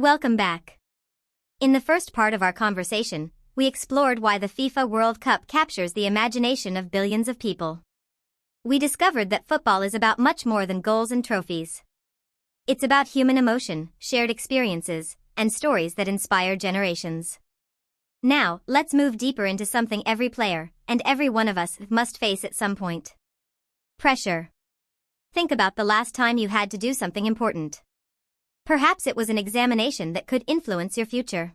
Welcome back. In the first part of our conversation, we explored why the FIFA World Cup captures the imagination of billions of people. We discovered that football is about much more than goals and trophies. It's about human emotion, shared experiences, and stories that inspire generations. Now, let's move deeper into something every player, and every one of us, must face at some point. Pressure. Think about the last time you had to do something important. Perhaps it was an examination that could influence your future.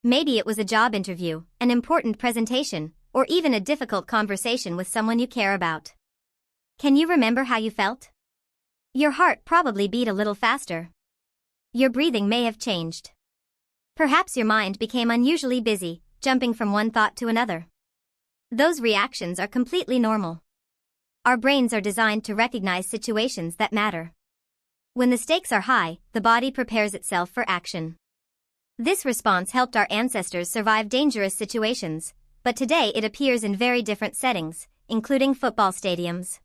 Maybe it was a job interview, an important presentation, or even a difficult conversation with someone you care about. Can you remember how you felt? Your heart probably beat a little faster. Your breathing may have changed. Perhaps your mind became unusually busy, jumping from one thought to another. Those reactions are completely normal. Our brains are designed to recognize situations that matter. When the stakes are high, the body prepares itself for action. This response helped our ancestors survive dangerous situations, but today it appears in very different settings, including football stadiums.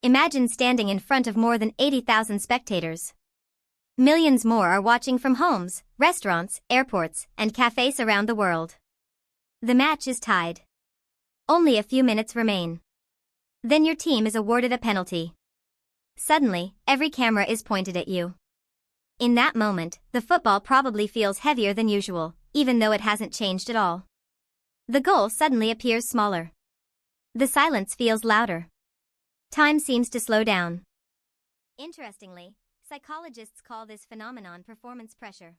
Imagine standing in front of more than 80,000 spectators. Millions more are watching from homes, restaurants, airports, and cafes around the world. The match is tied. Only a few minutes remain. Then your team is awarded a penalty. Suddenly, every camera is pointed at you. In that moment, the football probably feels heavier than usual, even though it hasn't changed at all. The goal suddenly appears smaller. The silence feels louder. Time seems to slow down. Interestingly, psychologists call this phenomenon performance pressure.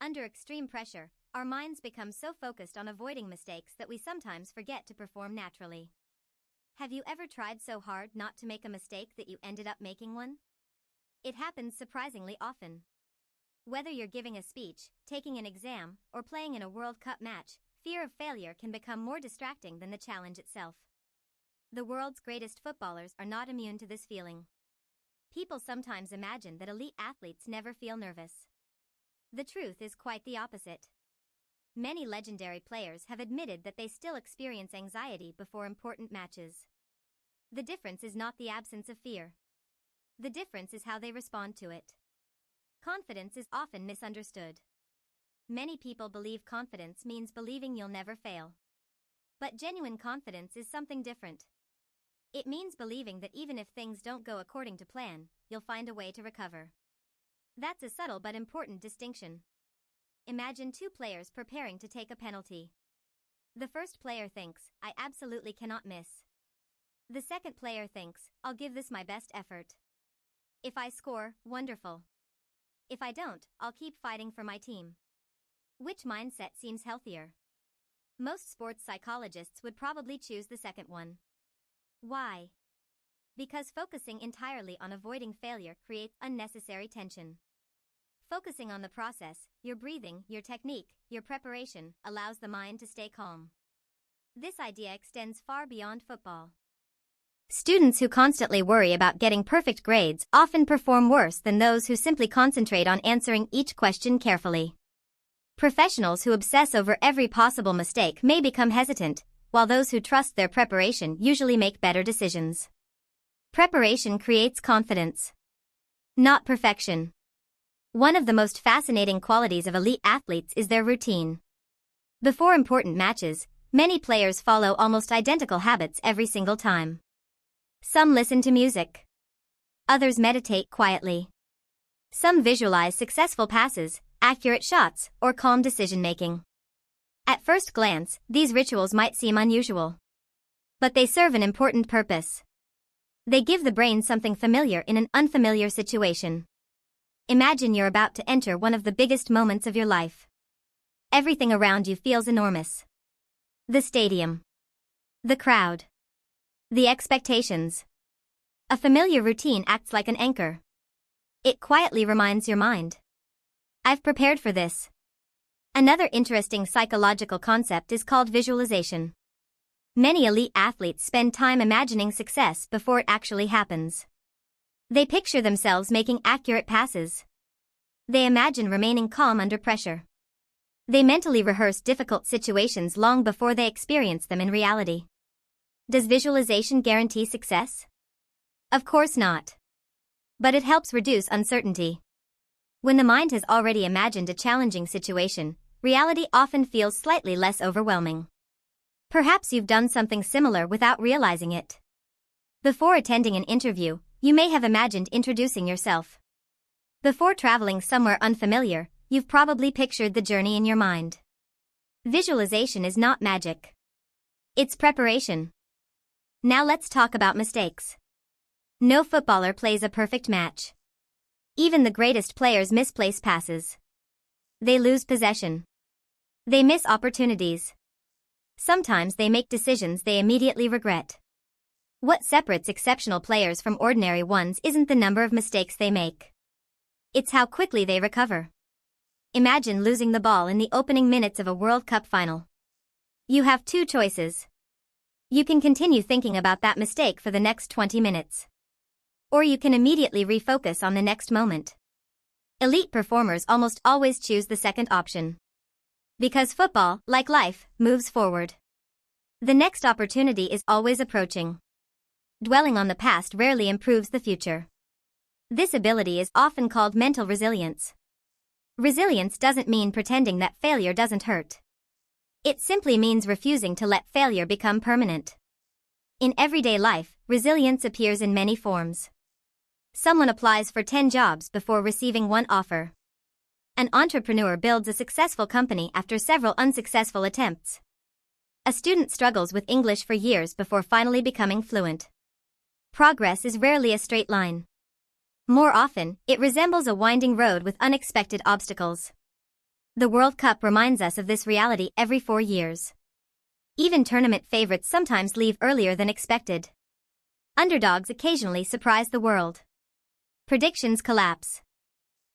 Under extreme pressure, our minds become so focused on avoiding mistakes that we sometimes forget to perform naturally. Have you ever tried so hard not to make a mistake that you ended up making one? It happens surprisingly often. Whether you're giving a speech, taking an exam, or playing in a World Cup match, fear of failure can become more distracting than the challenge itself. The world's greatest footballers are not immune to this feeling. People sometimes imagine that elite athletes never feel nervous. The truth is quite the opposite. Many legendary players have admitted that they still experience anxiety before important matches. The difference is not the absence of fear. The difference is how they respond to it. Confidence is often misunderstood. Many people believe confidence means believing you'll never fail. But genuine confidence is something different. It means believing that even if things don't go according to plan, you'll find a way to recover. That's a subtle but important distinction. Imagine two players preparing to take a penalty. The first player thinks, I absolutely cannot miss. The second player thinks, I'll give this my best effort. If I score, wonderful. If I don't, I'll keep fighting for my team. Which mindset seems healthier? Most sports psychologists would probably choose the second one. Why? Because focusing entirely on avoiding failure creates unnecessary tension. Focusing on the process, your breathing, your technique, your preparation, allows the mind to stay calm. This idea extends far beyond football. Students who constantly worry about getting perfect grades often perform worse than those who simply concentrate on answering each question carefully. Professionals who obsess over every possible mistake may become hesitant, while those who trust their preparation usually make better decisions. Preparation creates confidence, not perfection. One of the most fascinating qualities of elite athletes is their routine. Before important matches, many players follow almost identical habits every single time. Some listen to music. Others meditate quietly. Some visualize successful passes, accurate shots, or calm decision-making. At first glance, these rituals might seem unusual. But they serve an important purpose. They give the brain something familiar in an unfamiliar situation. Imagine you're about to enter one of the biggest moments of your life. Everything around you feels enormous. The stadium. The crowd. The expectations. A familiar routine acts like an anchor. It quietly reminds your mind. I've prepared for this. Another interesting psychological concept is called visualization. Many elite athletes spend time imagining success before it actually happens. They picture themselves making accurate passes. They imagine remaining calm under pressure. They mentally rehearse difficult situations long before they experience them in reality. Does visualization guarantee success? Of course not. But it helps reduce uncertainty. When the mind has already imagined a challenging situation, reality often feels slightly less overwhelming. Perhaps you've done something similar without realizing it. Before attending an interview, you may have imagined introducing yourself. Before traveling somewhere unfamiliar, you've probably pictured the journey in your mind. Visualization is not magic. It's preparation. Now let's talk about mistakes. No footballer plays a perfect match. Even the greatest players misplace passes. They lose possession. They miss opportunities. Sometimes they make decisions they immediately regret. What separates exceptional players from ordinary ones isn't the number of mistakes they make. It's how quickly they recover. Imagine losing the ball in the opening minutes of a World Cup final. You have two choices. You can continue thinking about that mistake for the next 20 minutes. Or you can immediately refocus on the next moment. Elite performers almost always choose the second option. Because football, like life, moves forward. The next opportunity is always approaching. Dwelling on the past rarely improves the future. This ability is often called mental resilience. Resilience doesn't mean pretending that failure doesn't hurt. It simply means refusing to let failure become permanent. In everyday life, resilience appears in many forms. Someone applies for 10 jobs before receiving one offer. An entrepreneur builds a successful company after several unsuccessful attempts. A student struggles with English for years before finally becoming fluent. Progress is rarely a straight line. More often, it resembles a winding road with unexpected obstacles. The World Cup reminds us of this reality every 4 years. Even tournament favorites sometimes leave earlier than expected. Underdogs occasionally surprise the world. Predictions collapse.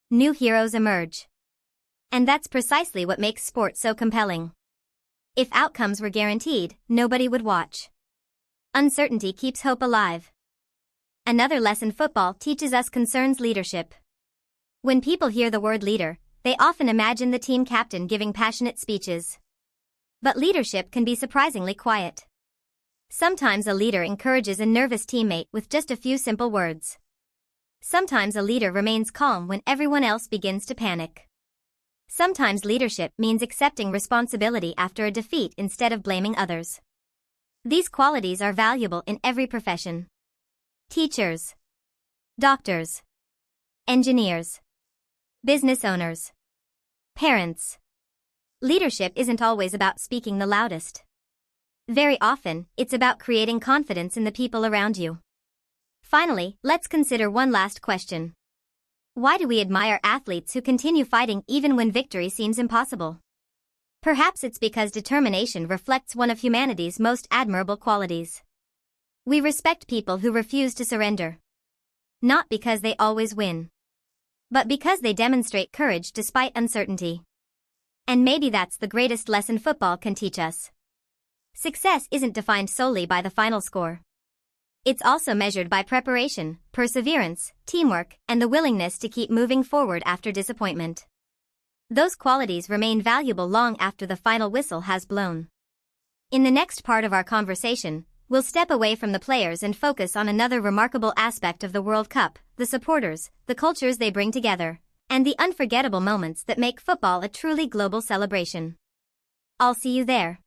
New heroes emerge. And that's precisely what makes sport so compelling. If outcomes were guaranteed, nobody would watch. Uncertainty keeps hope alive. Another lesson football teaches us concerns leadership. When people hear the word leader, they often imagine the team captain giving passionate speeches. But leadership can be surprisingly quiet. Sometimes a leader encourages a nervous teammate with just a few simple words. Sometimes a leader remains calm when everyone else begins to panic. Sometimes leadership means accepting responsibility after a defeat instead of blaming others. These qualities are valuable in every profession. Teachers, doctors, engineers, business owners, parents. Leadership isn't always about speaking the loudest. Very often, it's about creating confidence in the people around you. Finally, let's consider one last question. Why do we admire athletes who continue fighting even when victory seems impossible? Perhaps it's because determination reflects one of humanity's most admirable qualities. We respect people who refuse to surrender. Not because they always win, but because they demonstrate courage despite uncertainty. And maybe that's the greatest lesson football can teach us. Success isn't defined solely by the final score. It's also measured by preparation, perseverance, teamwork, and the willingness to keep moving forward after disappointment. Those qualities remain valuable long after the final whistle has blown. In the next part of our conversation, we'll step away from the players and focus on another remarkable aspect of the World Cup: the supporters, the cultures they bring together, and the unforgettable moments that make football a truly global celebration. I'll see you there.